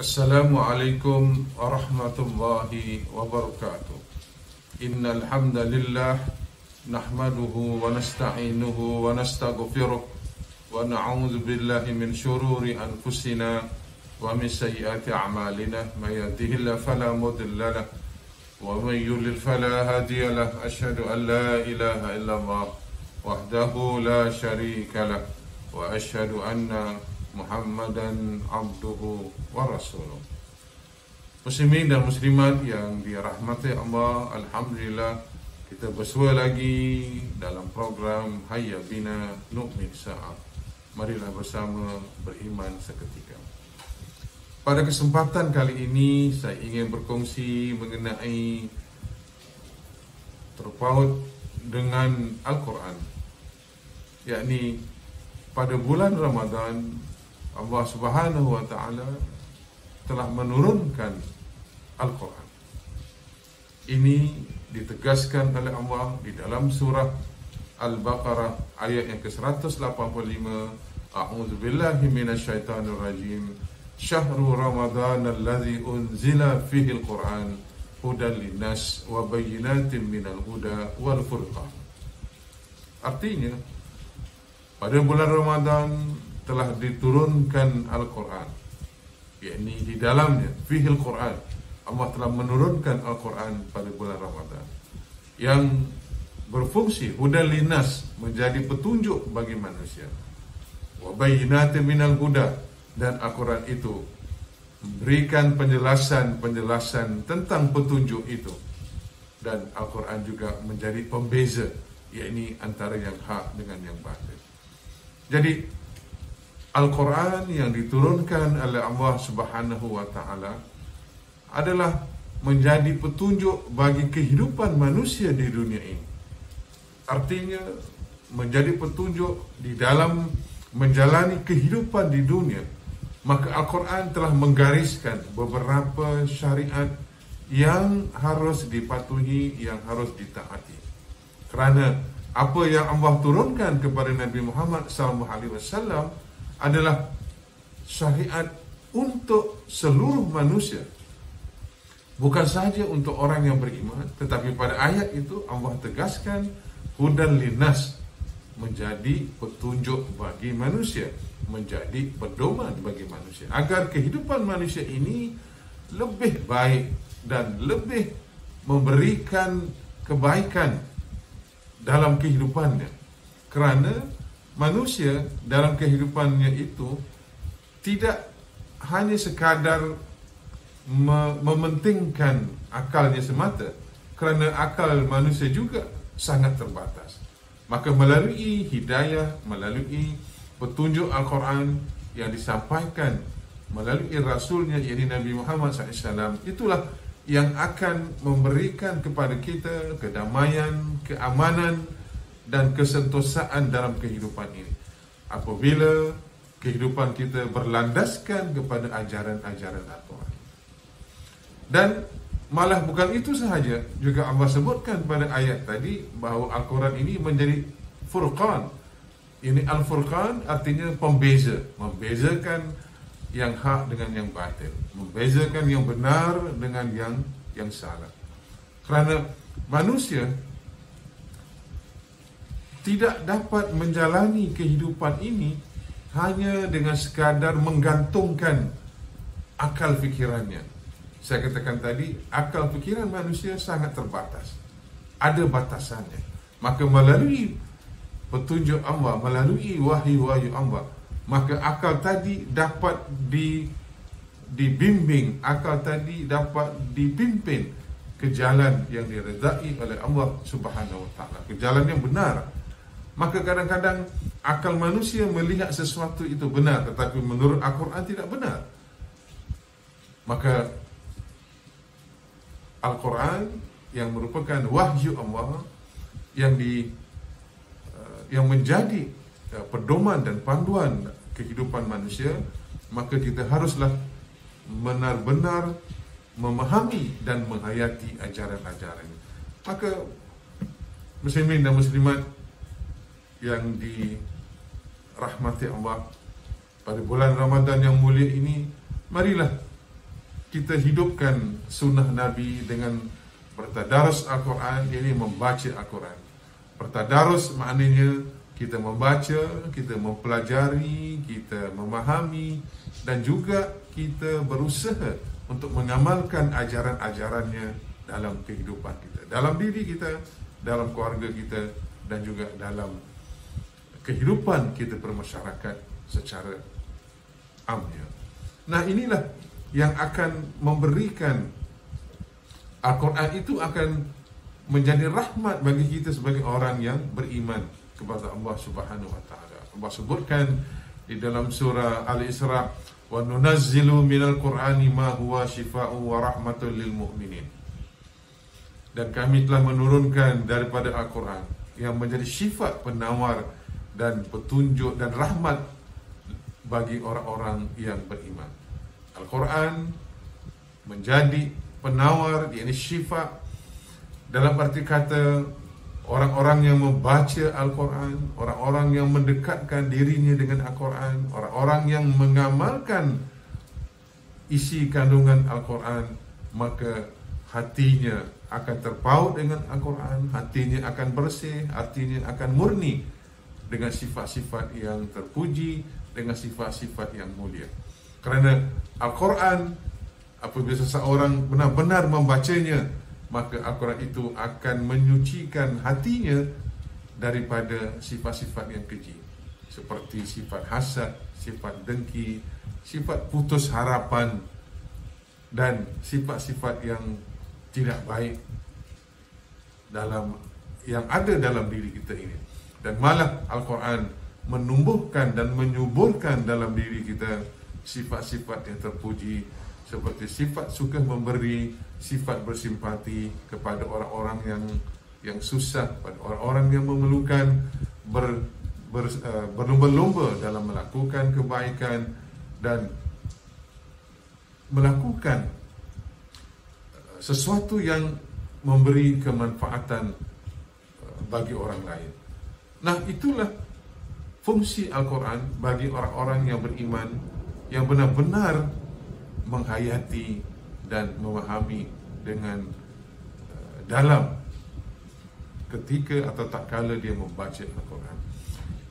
Assalamualaikum warahmatullahi wabarakatuh. Innal hamdalillah nahmaduhu wa nasta'inuhu wa nastaghfiruh wa na'udzu billahi min shururi anfusina wa min sayyiati a'malina may yahdihillahu fala mudilla lahu wa may yudlil fala hadiya lahu asyhadu an la ilaha illallah wahdahu la syarika lahu wa asyhadu anna Muhammadan abduhu wa rasuluh. Muslimin dan muslimat yang dirahmati Allah, alhamdulillah kita bersua lagi dalam program Hayya Bina Nu'min Sa'ah. Marilah bersama beriman seketika. Pada kesempatan kali ini saya ingin berkongsi mengenai terpaut dengan Al-Quran, yakni pada bulan Ramadan Allah Subhanahu wa Ta'ala telah menurunkan Al-Quran. Ini ditegaskan oleh Allah di dalam surah Al-Baqarah ayat yang ke-185. A'udzu billahi minasyaitonir rajim. Syahrul Ramadan alladzi unzila fihi al-Quran hudan linnas wa bayyinatin minal huda wal furqan. Artinya, pada bulan Ramadan telah diturunkan Al-Quran, yakni di dalamnya fihil Quran, Allah telah menurunkan Al-Quran pada bulan Ramadan yang berfungsi hudan linnas, menjadi petunjuk bagi manusia, wa bayyinatin minal huda, dan Al-Quran itu memberikan penjelasan tentang petunjuk itu, dan Al-Quran juga menjadi pembeza, yakni antara yang hak dengan yang batil. Jadi Al-Quran yang diturunkan oleh Allah Subhanahu wa Ta'ala adalah menjadi petunjuk bagi kehidupan manusia di dunia ini. Artinya menjadi petunjuk di dalam menjalani kehidupan di dunia. Maka Al-Quran telah menggariskan beberapa syariat yang harus dipatuhi, yang harus ditaati. Kerana apa yang Allah turunkan kepada Nabi Muhammad SAW adalah syariat untuk seluruh manusia, bukan saja untuk orang yang beriman. Tetapi pada ayat itu Allah tegaskan hudan linnas, menjadi petunjuk bagi manusia, menjadi pedoman bagi manusia, agar kehidupan manusia ini lebih baik dan lebih memberikan kebaikan dalam kehidupannya. Kerana manusia dalam kehidupannya itu tidak hanya sekadar mementingkan akalnya semata, kerana akal manusia juga sangat terbatas. Maka melalui hidayah, melalui petunjuk Al-Quran yang disampaikan melalui Rasulnya, yakni Nabi Muhammad SAW, itulah yang akan memberikan kepada kita kedamaian, keamanan dan kesentosaan dalam kehidupan ini, apabila kehidupan kita berlandaskan kepada ajaran-ajaran Al-Quran. Dan malah bukan itu sahaja, juga Allah sebutkan pada ayat tadi bahawa Al-Quran ini menjadi furqan. Ini Al-Furqan artinya pembeza, membezakan yang hak dengan yang batil, membezakan yang benar dengan yang salah. Kerana manusia tidak dapat menjalani kehidupan ini hanya dengan sekadar menggantungkan akal fikirannya. Saya katakan tadi, akal fikiran manusia sangat terbatas, ada batasannya. Maka melalui petunjuk Allah, melalui wahyu-wahyu Allah, maka akal tadi dapat dibimbing, akal tadi dapat dipimpin ke jalan yang diredai oleh Allah Subhanahu wa Ta'ala, ke jalan yang benar. Maka kadang-kadang akal manusia melihat sesuatu itu benar, tetapi menurut Al-Quran tidak benar. Maka Al-Quran yang merupakan wahyu Allah yang menjadi pedoman dan panduan kehidupan manusia, maka kita haruslah benar-benar memahami dan menghayati ajaran-ajaran. Maka muslimin dan muslimat yang dirahmati Allah, pada bulan Ramadan yang mulia ini, marilah kita hidupkan sunnah Nabi dengan bertadarus Al-Quran, ini membaca Al-Quran. Bertadarus maknanya kita membaca, kita mempelajari, kita memahami, dan juga kita berusaha untuk mengamalkan ajaran-ajarannya dalam kehidupan kita, dalam diri kita, dalam keluarga kita, dan juga dalam kehidupan kita bermasyarakat secara amnya. Nah, inilah yang akan memberikan Al-Quran itu akan menjadi rahmat bagi kita sebagai orang yang beriman kepada Allah Subhanahu wa taala. Allah sebutkan di dalam surah Al-Isra, wa nunazzilu minal Qur'ani ma huwa shifaa'un wa rahmatun lil mu'minin. Dan kami telah menurunkan daripada Al-Quran yang menjadi sifat penawar dan petunjuk dan rahmat bagi orang-orang yang beriman. Al-Quran menjadi penawar, yakni syifa, dalam arti kata orang-orang yang membaca Al-Quran, orang-orang yang mendekatkan dirinya dengan Al-Quran, orang-orang yang mengamalkan isi kandungan Al-Quran, maka hatinya akan terpaut dengan Al-Quran, hatinya akan bersih, hatinya akan murni dengan sifat-sifat yang terpuji, dengan sifat-sifat yang mulia. Kerana Al-Quran, apabila seseorang benar-benar membacanya, maka Al-Quran itu akan menyucikan hatinya daripada sifat-sifat yang keji, seperti sifat hasad, sifat dengki, sifat putus harapan, dan sifat-sifat yang tidak baik yang ada dalam diri kita ini. Dan malah Al-Quran menumbuhkan dan menyuburkan dalam diri kita sifat-sifat yang terpuji, seperti sifat suka memberi, sifat bersimpati kepada orang-orang yang susah, pada orang-orang yang memerlukan, berlumba-lumba dalam melakukan kebaikan dan melakukan sesuatu yang memberi kemanfaatan bagi orang lain. Nah, itulah fungsi Al-Quran bagi orang-orang yang beriman, yang benar-benar menghayati dan memahami dengan dalam ketika atau tak kala dia membaca Al-Quran.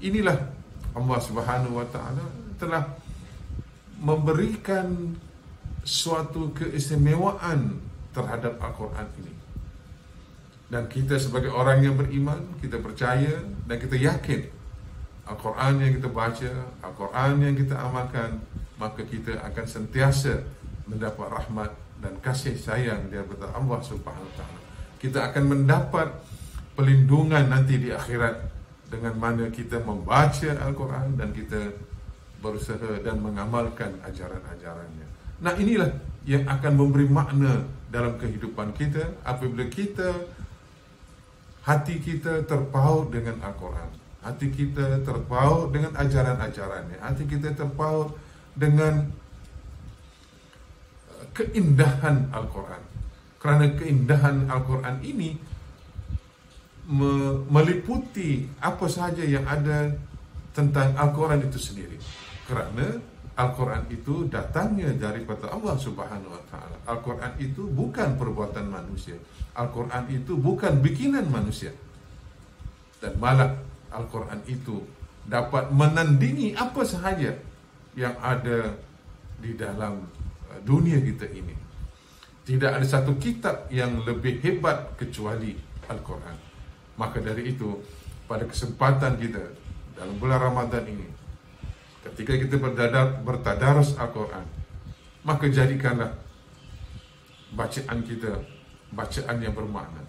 Inilah Allah Subhanahu wa taala telah memberikan suatu keistimewaan terhadap Al-Quran ini. Dan kita sebagai orang yang beriman, kita percaya dan kita yakin Al-Quran yang kita baca, Al-Quran yang kita amalkan, maka kita akan sentiasa mendapat rahmat dan kasih sayang daripada Allah Subhanahu wa taala. Kita akan mendapat pelindungan nanti di akhirat dengan mana kita membaca Al-Quran dan kita berusaha dan mengamalkan ajaran-ajarannya. Nah, inilah yang akan memberi makna dalam kehidupan kita apabila hati kita terpaut dengan Al-Quran, hati kita terpaut dengan ajaran-ajarannya, hati kita terpaut dengan keindahan Al-Quran. Kerana keindahan Al-Quran ini meliputi apa sahaja yang ada tentang Al-Quran itu sendiri. Kerana Al-Quran itu datangnya daripada Allah Subhanahu wa taala. Al-Quran itu bukan perbuatan manusia. Al-Quran itu bukan bikinan manusia. Dan malah Al-Quran itu dapat menandingi apa sahaja yang ada di dalam dunia kita ini. Tidak ada satu kitab yang lebih hebat kecuali Al-Quran. Maka dari itu, pada kesempatan kita dalam bulan Ramadan ini, ketika kita bertadarus Al-Quran, maka jadikanlah bacaan kita bacaan yang bermakna.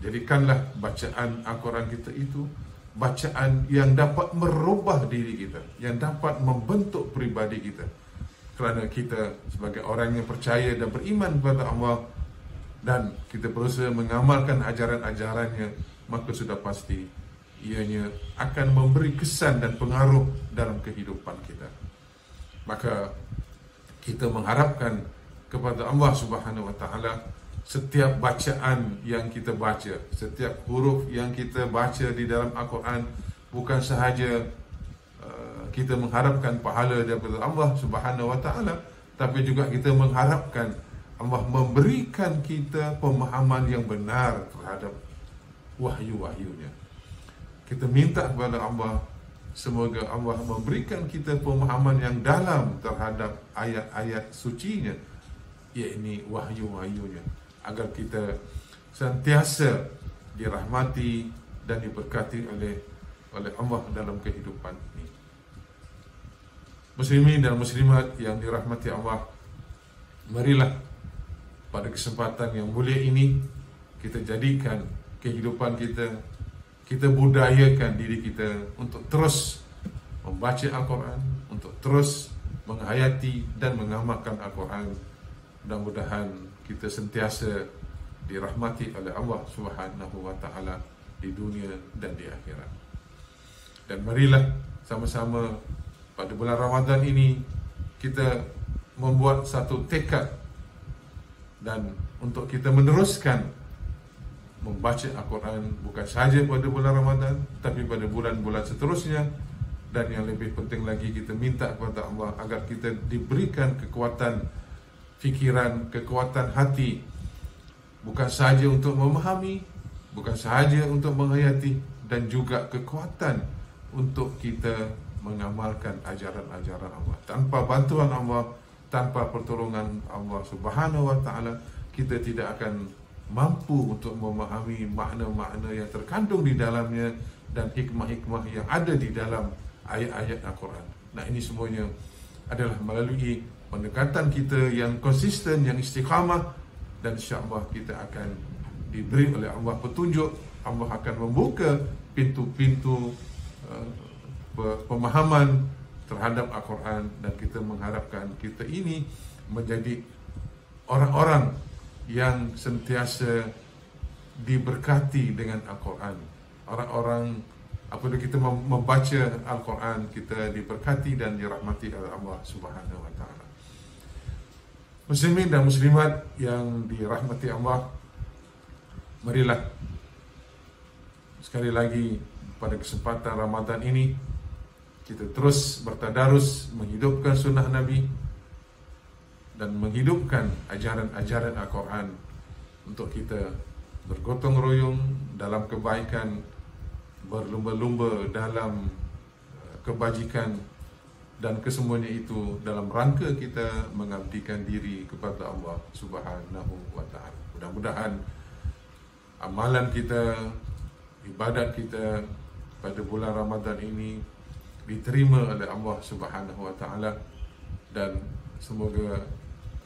Jadikanlah bacaan Al-Quran kita itu bacaan yang dapat merubah diri kita, yang dapat membentuk pribadi kita. Kerana kita sebagai orang yang percaya dan beriman kepada Allah dan kita berusaha mengamalkan ajaran-ajarannya, maka sudah pasti ianya akan memberi kesan dan pengaruh dalam kehidupan kita. Maka kita mengharapkan kepada Allah Subhanahu wa taala, setiap bacaan yang kita baca, setiap huruf yang kita baca di dalam Al-Quran, bukan sahaja kita mengharapkan pahala daripada Allah Subhanahu wa taala, tapi juga kita mengharapkan Allah memberikan kita pemahaman yang benar terhadap wahyu-wahyunya. Kita minta kepada Allah, semoga Allah memberikan kita pemahaman yang dalam terhadap ayat-ayat sucinya, yakni wahyu-wahyunya, agar kita sentiasa dirahmati dan diberkati oleh Allah dalam kehidupan ini. Muslimin dan muslimat yang dirahmati Allah, marilah pada kesempatan yang mulia ini kita jadikan kehidupan kita budayakan diri kita untuk terus membaca Al-Quran, untuk terus menghayati dan mengamalkan Al-Quran. Mudah-mudahan kita sentiasa dirahmati oleh Allah Subhanahu wa Ta'ala di dunia dan di akhirat. Dan marilah sama-sama pada bulan Ramadan ini kita membuat satu tekad dan untuk kita meneruskan membaca Al-Quran bukan sahaja pada bulan Ramadan, tapi pada bulan-bulan seterusnya. Dan yang lebih penting lagi, kita minta kepada Allah agar kita diberikan kekuatan fikiran, kekuatan hati, bukan sahaja untuk memahami, bukan sahaja untuk menghayati, dan juga kekuatan untuk kita mengamalkan ajaran-ajaran Allah. Tanpa bantuan Allah, tanpa pertolongan Allah Subhanahu wa Ta'ala, kita tidak akan mampu untuk memahami makna-makna yang terkandung di dalamnya dan hikmah-hikmah yang ada di dalam ayat-ayat Al-Quran. Nah, ini semuanya adalah melalui pendekatan kita yang konsisten, yang istiqamah, dan insya-Allah kita akan diberi oleh Allah petunjuk. Allah akan membuka pintu-pintu pemahaman terhadap Al-Quran, dan kita mengharapkan kita ini menjadi orang-orang yang sentiasa diberkati dengan Al-Quran. Orang-orang, apabila kita membaca Al-Quran, kita diberkati dan dirahmati oleh Allah Subhanahu wa Ta'ala. Muslimin dan muslimat yang dirahmati Allah, marilah sekali lagi pada kesempatan Ramadan ini kita terus bertadarus menghidupkan sunnah Nabi dan menghidupkan ajaran-ajaran Al-Quran untuk kita bergotong royong dalam kebaikan, berlumba-lumba dalam kebajikan, dan kesemuanya itu dalam rangka kita mengabdikan diri kepada Allah Subhanahu wa Ta'ala. Mudah-mudahan amalan kita, ibadat kita pada bulan Ramadan ini diterima oleh Allah Subhanahu wa Ta'ala, dan semoga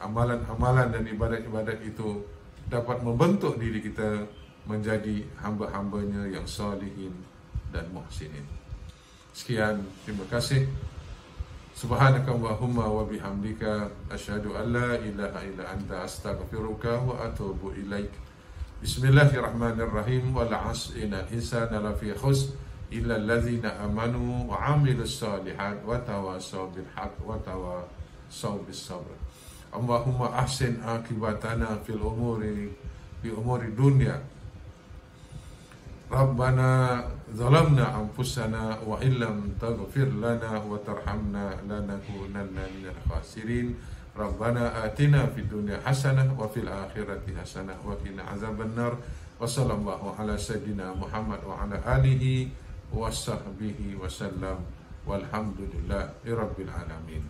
amalan-amalan dan ibadat-ibadat itu dapat membentuk diri kita menjadi hamba-hambanya yang salihin dan muhsinin. Sekian, terima kasih. Subhanakallahumma wa bihamdika asyhadu an la ilaha illa anta astaghfiruka wa atubu ilaik. Bismillahirrahmanirrahim. Wal 'asri innal insana lafi khusr illa allazina amanu wa 'amilus shalihat wa tawassaw bil haqq wa tawassaw bis sabr. Allahumma ahsin akibatana fil umuri dunya. Rabbana zalamna anfusana wa illam taghfir lana wa tarhamna lanakunanna minal khasirin. Rabbana atina fid dunya hasanah wa fil akhirati hasanah wa qina azabannar. Wa sallallahu ala sayyidina Muhammad wa ala alihi wa sahbihi wa sallam. Walhamdulillahi rabbil alamin.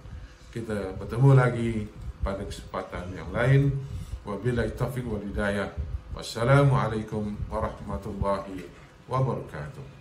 Kita bertemu lagi pada kesempatan yang lain. Wabillahi taufiq wal hidayah. Wassalamualaikum warahmatullahi wabarakatuh.